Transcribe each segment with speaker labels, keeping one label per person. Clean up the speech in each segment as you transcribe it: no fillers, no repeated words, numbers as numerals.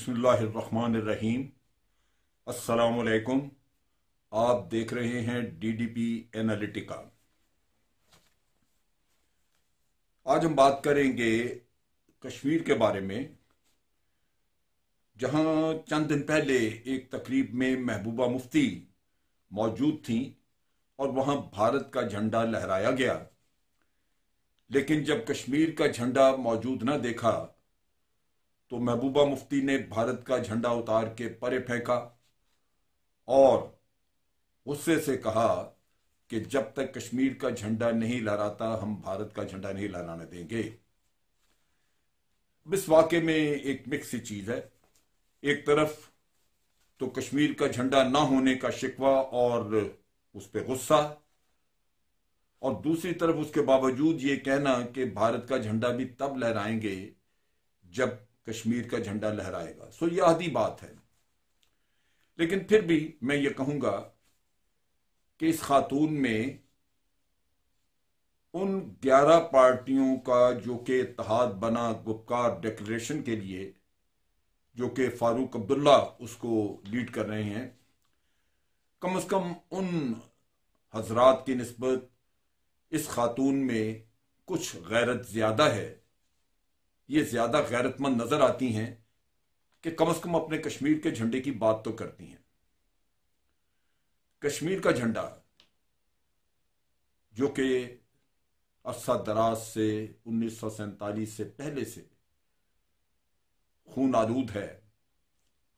Speaker 1: बिस्मिल्लाहिर्रहमानिर्रहीम। अस्सलामुअलैकुम। आप देख रहे हैं डीडीपी एनालिटिका। आज हम बात करेंगे कश्मीर के बारे में, जहां चंद दिन पहले एक तकरीब में महबूबा मुफ्ती मौजूद थीं और वहां भारत का झंडा लहराया गया। लेकिन जब कश्मीर का झंडा मौजूद न देखा तो महबूबा मुफ्ती ने भारत का झंडा उतार के परे फेंका और गुस्से से कहा कि जब तक कश्मीर का झंडा नहीं लहराता हम भारत का झंडा नहीं लहराने देंगे। इस वाकये में एक मिक्स सी चीज है। एक तरफ तो कश्मीर का झंडा ना होने का शिकवा और उस पर गुस्सा, और दूसरी तरफ उसके बावजूद ये कहना कि भारत का झंडा भी तब लहराएंगे जब कश्मीर का झंडा लहराएगा। सो यह आधी बात है। लेकिन फिर भी मैं ये कहूंगा कि इस खातून में उन 11 पार्टियों का जो कि इत्तेहाद बना गुपकार डिक्लेरेशन के लिए, जो कि फारूक अब्दुल्ला उसको लीड कर रहे हैं, कम से कम उन हजरात की निस्बत इस खातून में कुछ गैरत ज्यादा है। ये ज्यादा गैरतमंद नजर आती हैं कि कम से कम अपने कश्मीर के झंडे की बात तो करती हैं। कश्मीर का झंडा जो कि अरसा दराज से 1947 से पहले से खून आलूद है,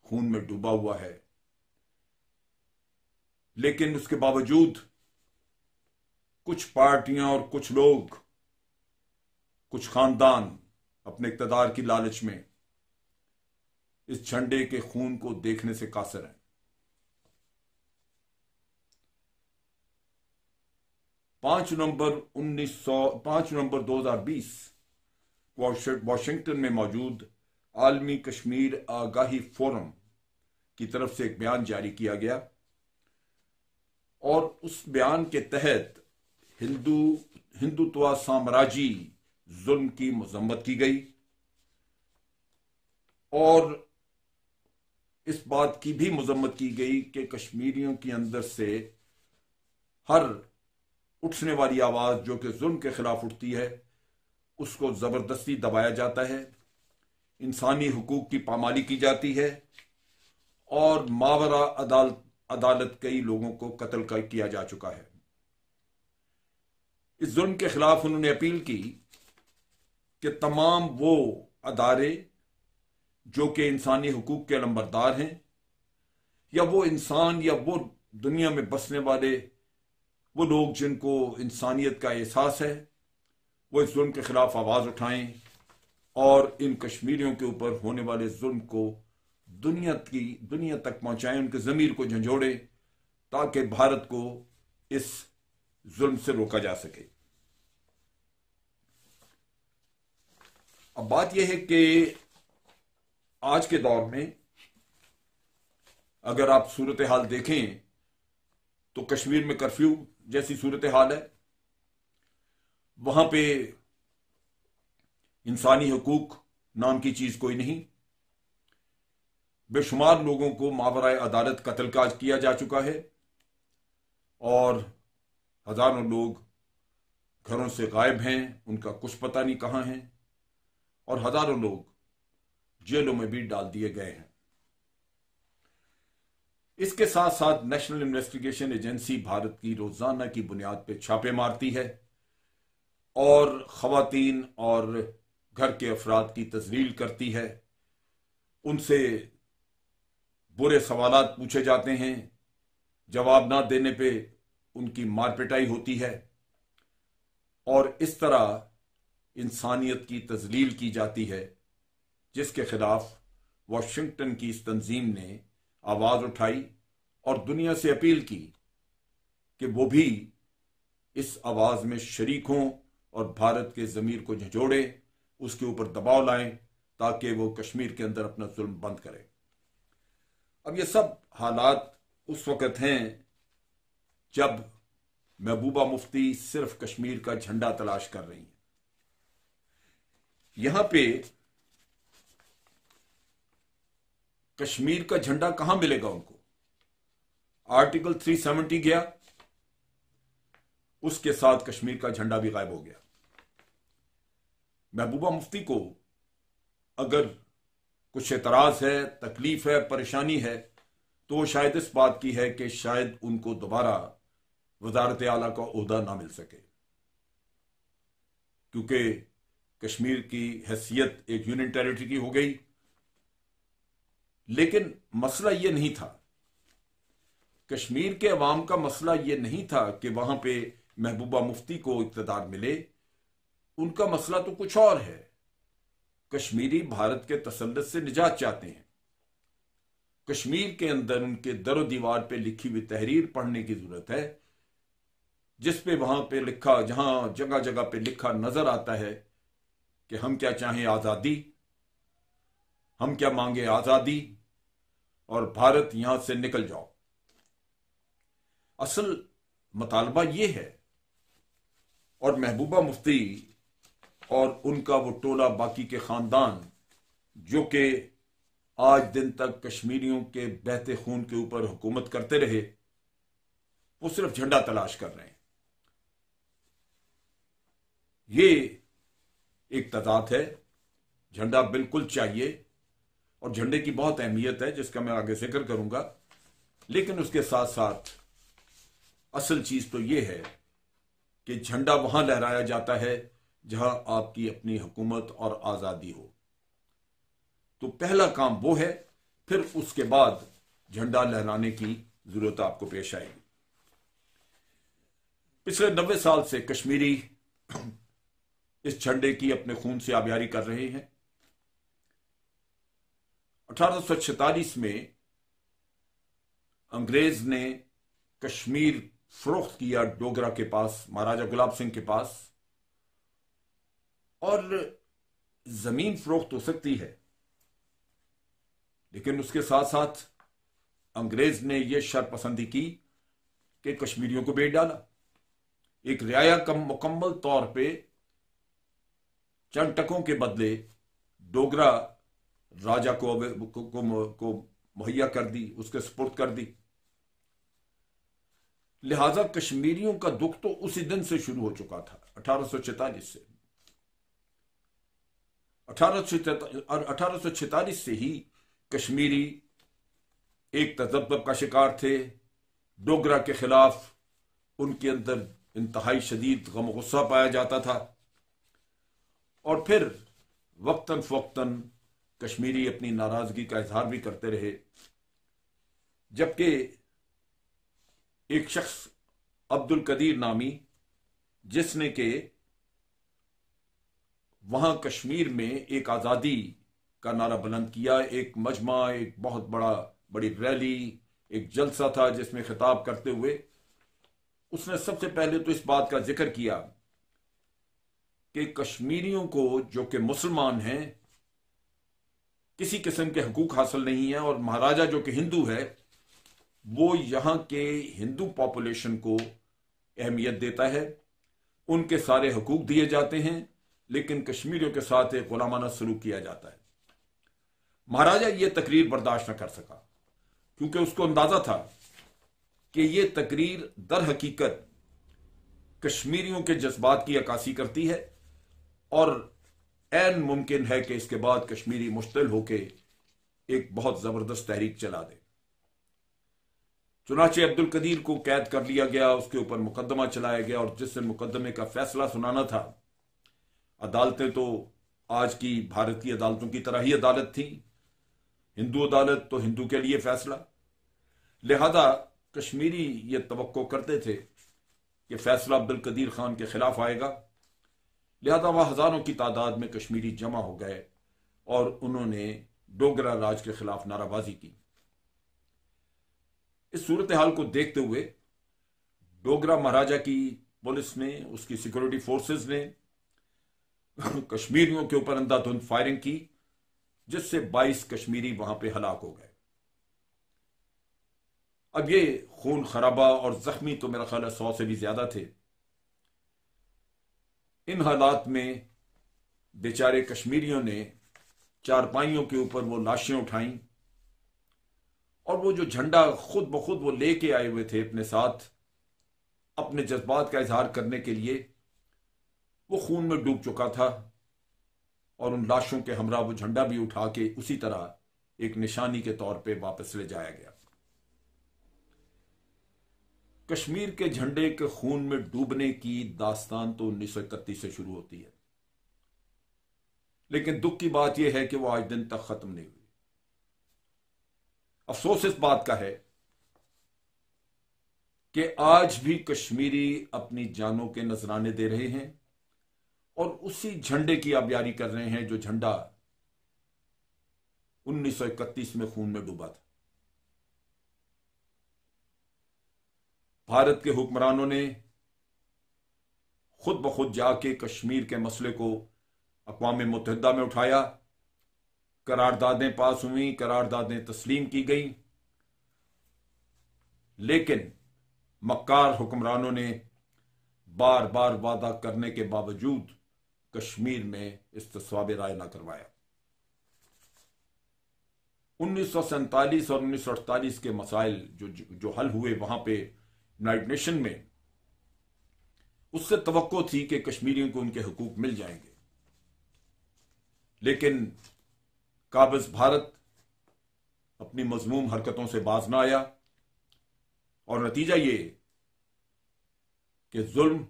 Speaker 1: खून में डूबा हुआ है, लेकिन उसके बावजूद कुछ पार्टियां और कुछ लोग, कुछ खानदान अपने इक्तदार की लालच में इस झंडे के खून को देखने से कासिर हैं। 5 नवंबर 2020 वॉशिंगटन में मौजूद आलमी कश्मीर आगाही फोरम की तरफ से एक बयान जारी किया गया और उस बयान के तहत हिंदुत्व साम्राज्यी जुल्म की मजम्मत की गई और इस बात की भी मजम्मत की गई कि कश्मीरियों के अंदर से हर उठने वाली आवाज जो कि जुल्म के खिलाफ उठती है उसको जबरदस्ती दबाया जाता है, इंसानी हुकूक की पामाली की जाती है और मावरा अदालत कई लोगों को कत्ल किया जा चुका है। इस जुल्म के खिलाफ उन्होंने अपील की कि तमाम वो अदारे जो कि इंसानी हुकूक के अलंबरदार हैं, या वो इंसान या वो दुनिया में बसने वाले वो लोग जिनको इंसानियत का एहसास है, वो इस जुल्म के खिलाफ आवाज उठाएं और इन कश्मीरियों के ऊपर होने वाले जुल्म को दुनिया तक पहुंचाएं, उनके जमीर को झंझोड़े ताकि भारत को इस जुल्म से रोका जा सके। अब बात यह है कि आज के दौर में अगर आप सूरत हाल देखें तो कश्मीर में कर्फ्यू जैसी सूरत हाल है। वहां पे इंसानी हुकूक नाम की चीज कोई नहीं। बेशुमार लोगों को मावराए अदालत कत्ल किया जा चुका है और हजारों लोग घरों से गायब हैं, उनका कुछ पता नहीं कहां है, और हजारों लोग जेलों में भी डाल दिए गए हैं। इसके साथ साथ नेशनल इन्वेस्टिगेशन एजेंसी भारत की रोजाना की बुनियाद पर छापे मारती है और खवातीन और घर के अफराद की तजलील करती है, उनसे बुरे सवालात पूछे जाते हैं, जवाब ना देने पे उनकी मार पिटाई होती है और इस तरह इंसानियत की तजलील की जाती है, जिसके खिलाफ वॉशिंगटन की इस तंजीम ने आवाज उठाई और दुनिया से अपील की कि वो भी इस आवाज में शरीक हों और भारत के जमीर को झंझोड़े, उसके ऊपर दबाव लाएं ताकि वो कश्मीर के अंदर अपना जुल्म बंद करे। अब ये सब हालात उस वक्त हैं जब महबूबा मुफ्ती सिर्फ कश्मीर का झंडा तलाश कर रही हैं। यहां पे कश्मीर का झंडा कहां मिलेगा उनको? आर्टिकल 370 गया, उसके साथ कश्मीर का झंडा भी गायब हो गया। महबूबा मुफ्ती को अगर कुछ एतराज है, तकलीफ है, परेशानी है, तो वो शायद इस बात की है कि शायद उनको दोबारा वजारत आला का ओहदा ना मिल सके, क्योंकि कश्मीर की हैसियत एक यूनियन टेरिटरी की हो गई। लेकिन मसला यह नहीं था, कश्मीर के अवाम का मसला यह नहीं था कि वहां पे महबूबा मुफ्ती को इक़्तिदार मिले। उनका मसला तो कुछ और है। कश्मीरी भारत के तसल्लुत से निजात चाहते हैं। कश्मीर के अंदर उनके दरो दीवार पे लिखी हुई तहरीर पढ़ने की जरूरत है, जिसपे वहां पे लिखा, जहां जगह जगह पे लिखा नजर आता है कि हम क्या चाहें आजादी, हम क्या मांगे आजादी, और भारत यहां से निकल जाओ। असल मुतालबा यह है। और महबूबा मुफ्ती और उनका वो टोला, बाकी के खानदान जो कि आज दिन तक कश्मीरियों के बहते खून के ऊपर हुकूमत करते रहे, वो सिर्फ झंडा तलाश कर रहे हैं। ये एक तजाद है। झंडा बिल्कुल चाहिए और झंडे की बहुत अहमियत है, जिसका मैं आगे जिक्र करूंगा। लेकिन उसके साथ साथ असल चीज तो यह है कि झंडा वहां लहराया जाता है जहां आपकी अपनी हुकूमत और आजादी हो। तो पहला काम वो है, फिर उसके बाद झंडा लहराने की जरूरत आपको पेश आएगी। पिछले 90 साल से कश्मीरी इस झंडे की अपने खून से आबियारी कर रहे हैं। 1846 में अंग्रेज ने कश्मीर फरोख्त किया डोगरा के पास, महाराजा गुलाब सिंह के पास। और जमीन फरोख्त हो सकती है, लेकिन उसके साथ साथ अंग्रेज ने यह शर्त पसंदी की कि कश्मीरियों को बेच डाला। एक रियाया कम मुकम्मल तौर पे चंद टकों के बदले डोगरा राजा को मुहैया कर दी, उसके सुपुर्द कर दी। लिहाजा कश्मीरियों का दुख तो उसी दिन से शुरू हो चुका था, 1846 से। 1846 से ही कश्मीरी एक तजब्ब का शिकार थे। डोगरा के खिलाफ उनके अंदर इंतहाई शदीद गम गुस्सा पाया जाता था। और फिर वक्तन फवक्तन कश्मीरी अपनी नाराजगी का इजहार भी करते रहे। जबकि एक शख्स अब्दुल कदीर नामी, जिसने के वहां कश्मीर में एक आजादी का नारा बुलंद किया, एक मजमा, एक बहुत बड़ी रैली, एक जलसा था जिसमें खिताब करते हुए उसने सबसे पहले तो इस बात का जिक्र किया कि कश्मीरियों को, जो कि मुसलमान हैं, किसी किस्म के हकूक हासिल नहीं है। और महाराजा जो कि हिंदू है, वो यहां के हिंदू पॉपुलेशन को अहमियत देता है, उनके सारे हकूक दिए जाते हैं, लेकिन कश्मीरियों के साथ एक गुलामाना सलूक किया जाता है। महाराजा ये तकरीर बर्दाश्त न कर सका, क्योंकि उसको अंदाजा था कि यह तकरीर दर हकीकत कश्मीरियों के जज्बात की अक्कासी करती है और ऐन मुमकिन है कि इसके बाद कश्मीरी मुश्तिल होके एक बहुत जबरदस्त तहरीक चला दे। चुनाचे अब्दुल कदीर को कैद कर लिया गया, उसके ऊपर मुकदमा चलाया गया, और जिस दिन मुकदमे का फैसला सुनाना था, अदालतें तो आज की भारत की अदालतों की तरह ही अदालत थी, हिंदू अदालत, तो हिंदू के लिए फैसला। लिहाजा कश्मीरी ये तवक्को करते थे कि फैसला अब्दुल कदीर खान के खिलाफ आएगा। लिहाजा वह हजारों की तादाद में कश्मीरी जमा हो गए और उन्होंने डोगरा राज के खिलाफ नाराबाजी की। इस सूरत हाल को देखते हुए डोगरा महाराजा की पुलिस ने, उसकी सिक्योरिटी फोर्सेस ने कश्मीरियों के ऊपर अंधाधुंध फायरिंग की, जिससे 22 कश्मीरी वहां पे हलाक हो गए। अब ये खून खराबा और जख्मी तो मेरा ख्याल है 100 से भी ज्यादा थे। इन हालात में बेचारे कश्मीरियों ने चारपाइयों के ऊपर वो लाशें उठाई और वो जो झंडा खुद ब खुद वो लेके आए हुए थे अपने साथ अपने जज्बात का इजहार करने के लिए, वो खून में डूब चुका था और उन लाशों के हमरा वो झंडा भी उठा के उसी तरह एक निशानी के तौर पे वापस ले जाया गया। कश्मीर के झंडे के खून में डूबने की दास्तान तो 1931 से शुरू होती है, लेकिन दुख की बात यह है कि वो आज दिन तक खत्म नहीं हुई। अफसोस इस बात का है कि आज भी कश्मीरी अपनी जानों के नजराने दे रहे हैं और उसी झंडे की आबियारी कर रहे हैं जो झंडा 1931 में खून में डूबा था। भारत के हुक्मरानों ने खुद ब खुद जाके कश्मीर के मसले को अक़वाम मुत्तहिदा में उठाया, करारदादें पास हुई, करारदादें तस्लीम की गई, लेकिन मक्कार हुक्मरानों ने बार बार वादा करने के बावजूद कश्मीर में इस्तिस्वाब राय न करवाया। 1947 और 1948 के मसाइल जो हल हुए वहां पे यूनाइटेड नेशन में, उससे तवक्को थी कि कश्मीरियों को उनके हुकूक मिल जाएंगे, लेकिन काबिज भारत अपनी मजमूम हरकतों से बाज ना आया और नतीजा ये कि जुल्म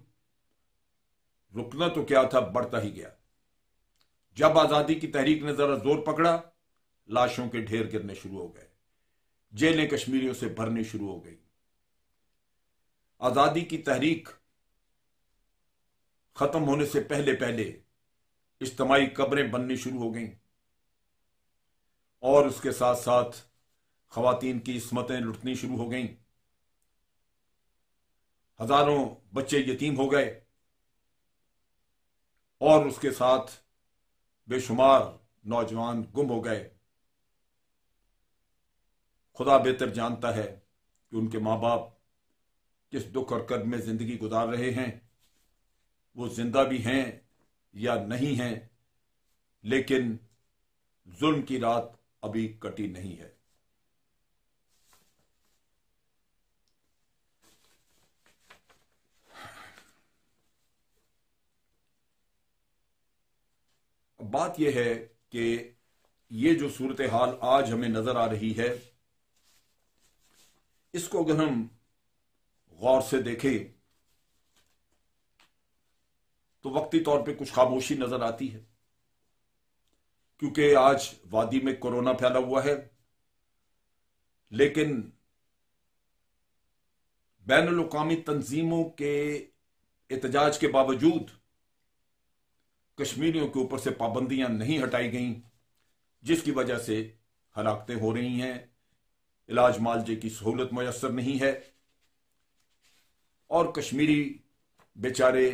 Speaker 1: रुकना तो क्या था, बढ़ता ही गया। जब आजादी की तहरीक ने जरा जोर पकड़ा, लाशों के ढेर गिरने शुरू हो गए, जेलें कश्मीरियों से भरनी शुरू हो गई। आजादी की तहरीक खत्म होने से पहले पहले इज्तिमाई कब्रें बननी शुरू हो गईं और उसके साथ साथ खवातीन की इस्मतें लुटनी शुरू हो गईं। हजारों बच्चे यतीम हो गए और उसके साथ बेशुमार नौजवान गुम हो गए। खुदा बेहतर जानता है कि उनके मां बाप किस दुख और कर्ब में जिंदगी गुजार रहे हैं, वो जिंदा भी हैं या नहीं हैं, लेकिन जुल्म की रात अभी कटी नहीं है। बात यह है कि ये जो सूरत हाल आज हमें नजर आ रही है, इसको अगर हम गौर से देखें तो वक्ती तौर पे कुछ खामोशी नजर आती है, क्योंकि आज वादी में कोरोना फैला हुआ है, लेकिन बैनुल अक़वामी तंजीमों के एहतजाज के बावजूद कश्मीरियों के ऊपर से पाबंदियां नहीं हटाई गईं, जिसकी वजह से हलाकतें हो रही हैं, इलाज मालजे की सहूलत मुयस्सर नहीं है और कश्मीरी बेचारे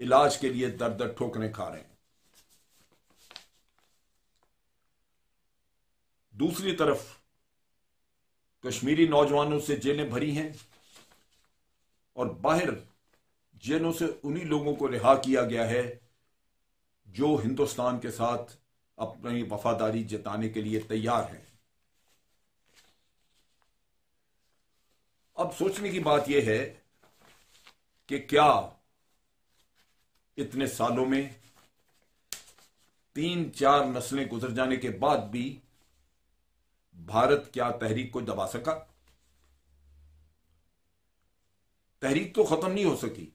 Speaker 1: इलाज के लिए दर दर ठोकरें खा रहे हैं। दूसरी तरफ कश्मीरी नौजवानों से जेलें भरी हैं और बाहर जेलों से उन्हीं लोगों को रिहा किया गया है जो हिंदुस्तान के साथ अपनी वफादारी जताने के लिए तैयार हैं। अब सोचने की बात यह है कि क्या इतने सालों में 3-4 नस्लें गुजर जाने के बाद भी भारत क्या तहरीक को दबा सका? तहरीक तो खत्म नहीं हो सकी।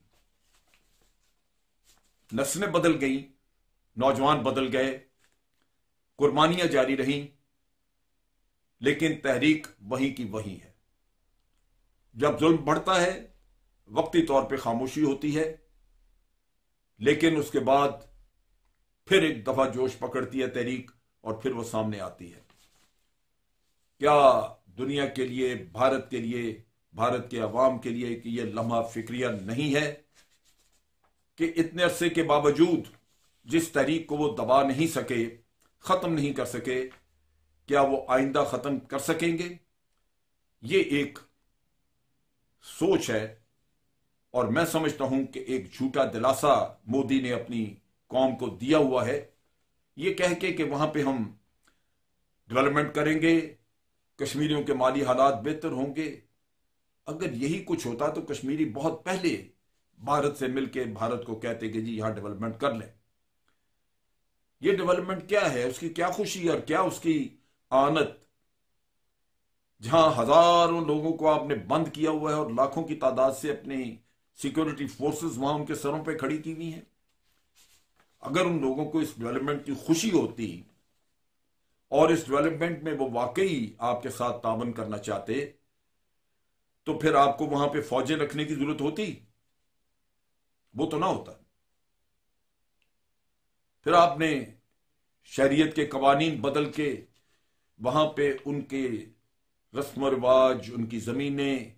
Speaker 1: नस्लें बदल गई, नौजवान बदल गए, कुर्बानियां जारी रहीं, लेकिन तहरीक वहीं की वहीं है। जब जुल्म बढ़ता है वक्ती तौर पे खामोशी होती है, लेकिन उसके बाद फिर एक दफा जोश पकड़ती है तहरीक और फिर वो सामने आती है। क्या दुनिया के लिए, भारत के लिए, भारत के अवाम के लिए कि यह लम्हा फिक्रिया नहीं है कि इतने अरसे के बावजूद जिस तहरीक को वो दबा नहीं सके, खत्म नहीं कर सके, क्या वो आइंदा खत्म कर सकेंगे? ये एक सोच है और मैं समझता हूं कि एक झूठा दिलासा मोदी ने अपनी कौम को दिया हुआ है, ये कह के कि वहां पे हम डेवलपमेंट करेंगे, कश्मीरियों के माली हालात बेहतर होंगे। अगर यही कुछ होता तो कश्मीरी बहुत पहले भारत से मिलकर भारत को कहते कि जी यहां डेवलपमेंट कर लें। ये डेवलपमेंट क्या है, उसकी क्या खुशी और क्या उसकी आनत, जहां हजारों लोगों को आपने बंद किया हुआ है और लाखों की तादाद से अपनी सिक्योरिटी फोर्सेस वहां उनके सरों पे खड़ी की हुई हैं। अगर उन लोगों को इस डेवलपमेंट की खुशी होती और इस डेवलपमेंट में वो वाकई आपके साथ तावन करना चाहते, तो फिर आपको वहां पे फौजें रखने की जरूरत होती? वो तो ना होता। फिर आपने शरीयत के कवानीन बदल के वहां पे उनके रस्म रिवाज, उनकी जमीनें,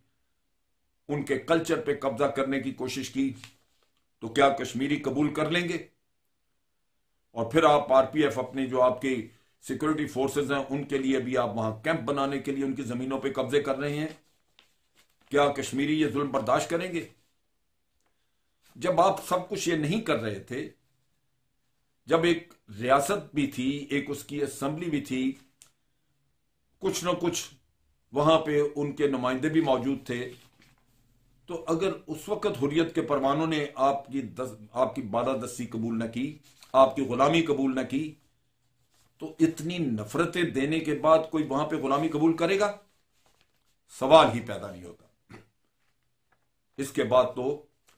Speaker 1: उनके कल्चर पे कब्जा करने की कोशिश की। तो क्या कश्मीरी कबूल कर लेंगे? और फिर आप आरपीएफ, अपने जो आपके सिक्योरिटी फोर्सेस हैं, उनके लिए भी आप वहां कैंप बनाने के लिए उनकी जमीनों पे कब्जे कर रहे हैं। क्या कश्मीरी ये जुल्म बर्दाश्त करेंगे? जब आप सब कुछ ये नहीं कर रहे थे, जब एक रियासत भी थी, एक उसकी असेंबली भी थी, कुछ ना कुछ वहां पे उनके नुमाइंदे भी मौजूद थे, तो अगर उस वक्त हुर्रियत के परवानों ने आपकी बालादस्ती कबूल न की, आपकी गुलामी कबूल न की, तो इतनी नफरतें देने के बाद कोई वहां पे गुलामी कबूल करेगा? सवाल ही पैदा नहीं होता। इसके बाद तो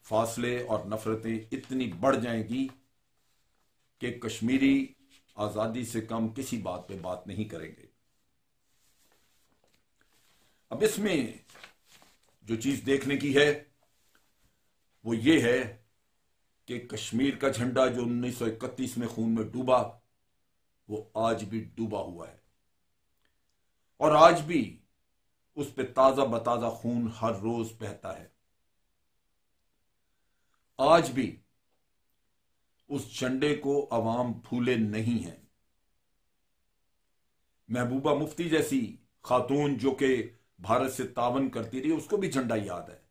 Speaker 1: फासले और नफरतें इतनी बढ़ जाएंगी कि कश्मीरी आजादी से कम किसी बात पे बात नहीं करेंगे। अब इसमें जो चीज देखने की है वो ये है कि कश्मीर का झंडा जो 1931 में खून में डूबा, वो आज भी डूबा हुआ है और आज भी उस पे ताजा बताजा खून हर रोज बहता है। आज भी उस झंडे को अवाम भूले नहीं है। महबूबा मुफ्ती जैसी खातून जो कि भारत से तावन करती रही, उसको भी झंडा याद है।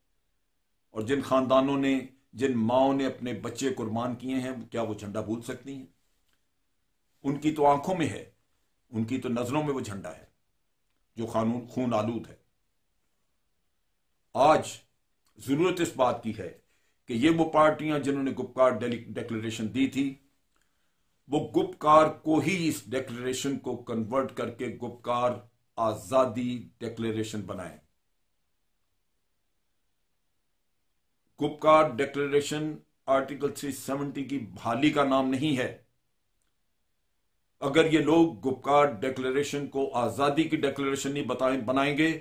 Speaker 1: और जिन खानदानों ने, जिन माओं ने अपने बच्चे कुर्बान किए हैं, क्या वो झंडा भूल सकती हैं? उनकी तो आंखों में है, उनकी तो नजरों में वो झंडा है जो खून आलूद है। आज जरूरत इस बात की है कि ये वो पार्टियां जिन्होंने गुपकार डिक्लेरेशन दी थी, वो गुपकार को ही इस डिक्लेरेशन को कन्वर्ट करके गुपकार आजादी डिक्लेरेशन बनाए। गुपकार डिक्लेरेशन आर्टिकल 370 की बहाली का नाम नहीं है। अगर ये लोग गुपकार डिक्लेरेशन को आजादी की डिक्लेरेशन नहीं बनाएंगे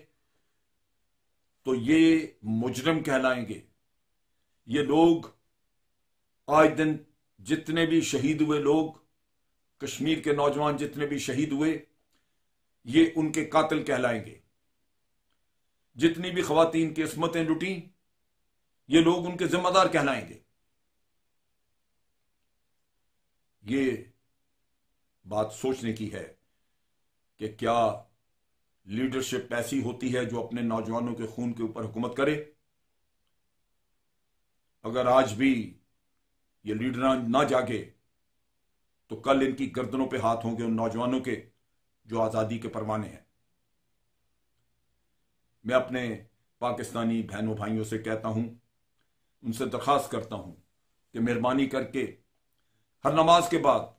Speaker 1: तो ये मुजरिम कहलाएंगे। ये लोग आज दिन जितने भी शहीद हुए लोग, कश्मीर के नौजवान जितने भी शहीद हुए, ये उनके कातिल कहलाएंगे। जितनी भी खवातीन की इस्मतें लुटी, ये लोग उनके जिम्मेदार कहलाएंगे। ये बात सोचने की है कि क्या लीडरशिप ऐसी होती है जो अपने नौजवानों के खून के ऊपर हुकूमत करे? अगर आज भी ये लीडर ना जागे तो कल इनकी गर्दनों पे हाथ होंगे उन नौजवानों के जो आजादी के परवाने हैं। मैं अपने पाकिस्तानी बहनों भाइयों से कहता हूं, उनसे दरखास्त करता हूं कि मेहरबानी करके हर नमाज के बाद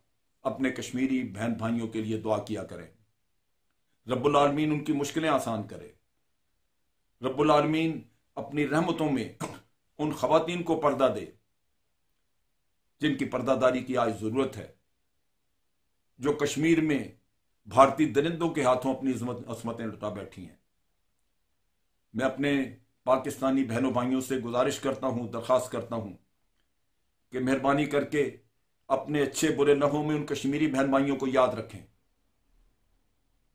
Speaker 1: अपने कश्मीरी बहन भाइयों के लिए दुआ किया करें। रब्बुल आलमीन उनकी मुश्किलें आसान करे। रब्बुल आलमीन अपनी रहमतों में उन खवातीन को पर्दा दे जिनकी पर्दादारी की आज जरूरत है, जो कश्मीर में भारतीय दरिंदों के हाथों अपनी असमतें लुटा बैठी हैं। मैं अपने पाकिस्तानी बहनों भाइयों से गुजारिश करता हूं, दरखास्त करता हूं कि मेहरबानी करके अपने अच्छे बुरे लम्हों में उन कश्मीरी बहन भाइयों को याद रखें।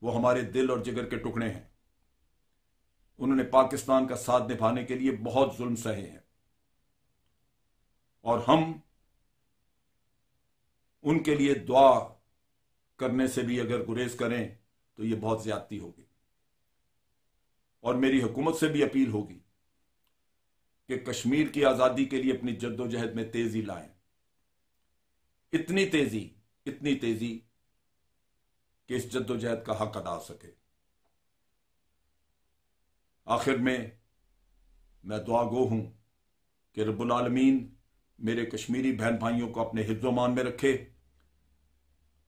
Speaker 1: वो हमारे दिल और जिगर के टुकड़े हैं। उन्होंने पाकिस्तान का साथ निभाने के लिए बहुत जुल्म सहे हैं और हम उनके लिए दुआ करने से भी अगर गुरेज करें तो ये बहुत ज्यादती होगी। और मेरी हुकूमत से भी अपील होगी कि कश्मीर की आजादी के लिए अपनी जद्दोजहद में तेजी लाएं। इतनी तेजी कि इस जद्दोजहद का हक अदा सके। आखिर में मैं दुआ गो हूं कि रब्बुल आलमीन मेरे कश्मीरी बहन भाइयों को अपने हिफ्ज़-ओ-मान में रखे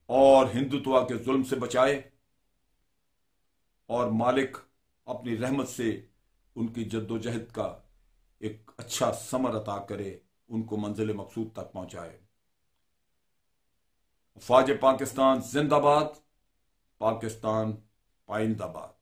Speaker 1: और हिंदुत्व के जुल्म से बचाए, और मालिक अपनी रहमत से उनकी जद्दोजहद का एक अच्छा समर अता करे, उनको मंजिल मकसूद तक पहुंचाए। फ़ौज पाकिस्तान जिंदाबाद, पाकिस्तान पाइंदाबाद।